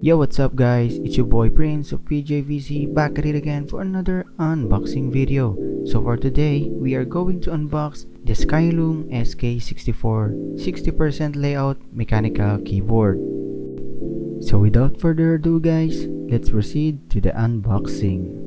Yo, what's up guys? It's your boy Prince of PJVC back at it again for another unboxing video. So for today, we are going to unbox the Skylum SK64 60% layout mechanical keyboard. So without further ado guys, let's proceed to the unboxing.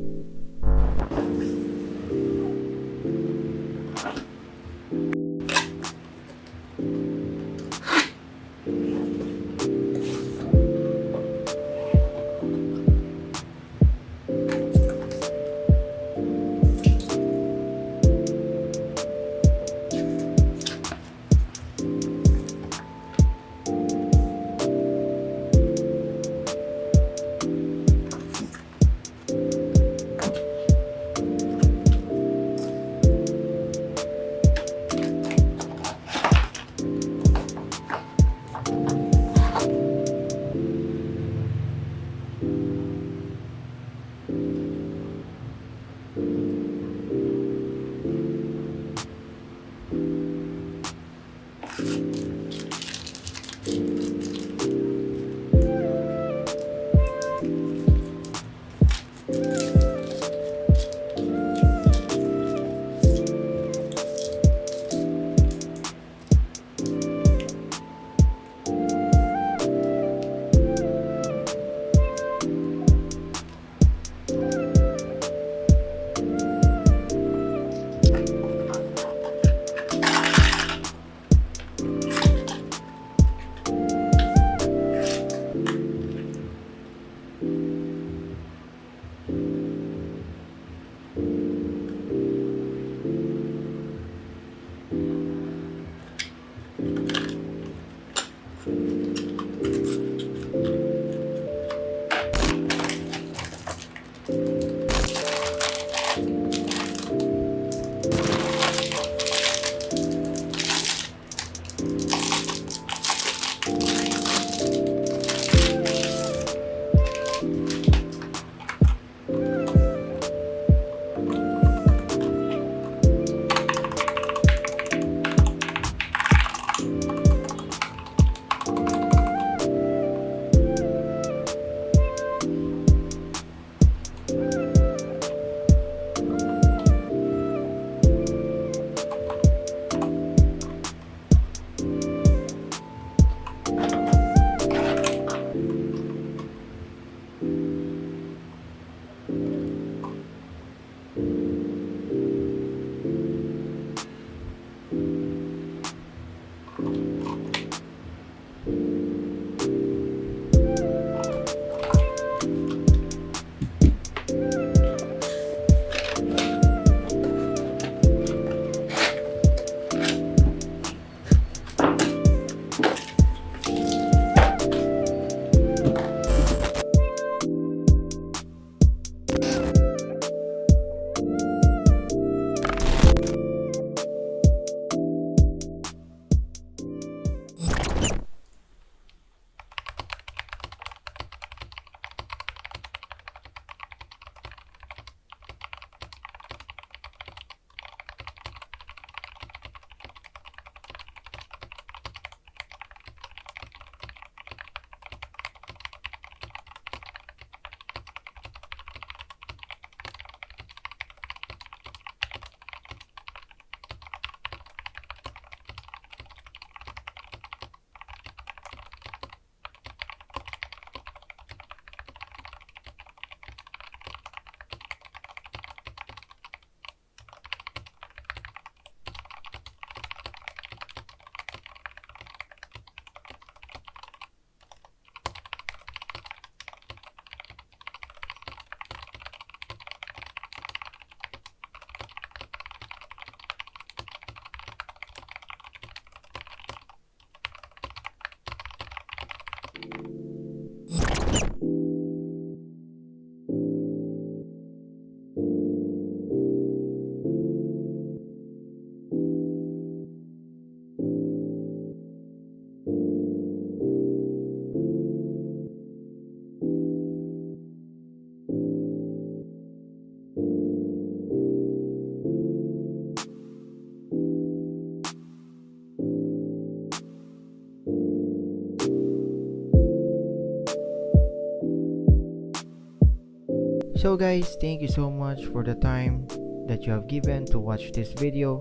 So guys, thank you so much for the time that you have given to watch this video.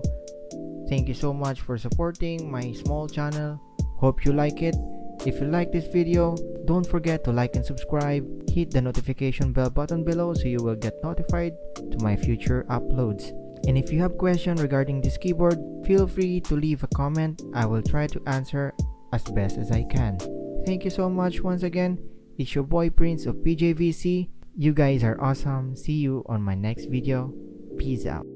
Thank you so much for supporting my small channel. Hope you like it. If you like this video, don't forget to like and subscribe. Hit the notification bell button below so you will get notified to my future uploads. And if you have questions regarding this keyboard, feel free to leave a comment. I will try to answer as best as I can. Thank you so much once again. It's your boy Prince of PJVC. You guys are awesome. See you on my next video. Peace out.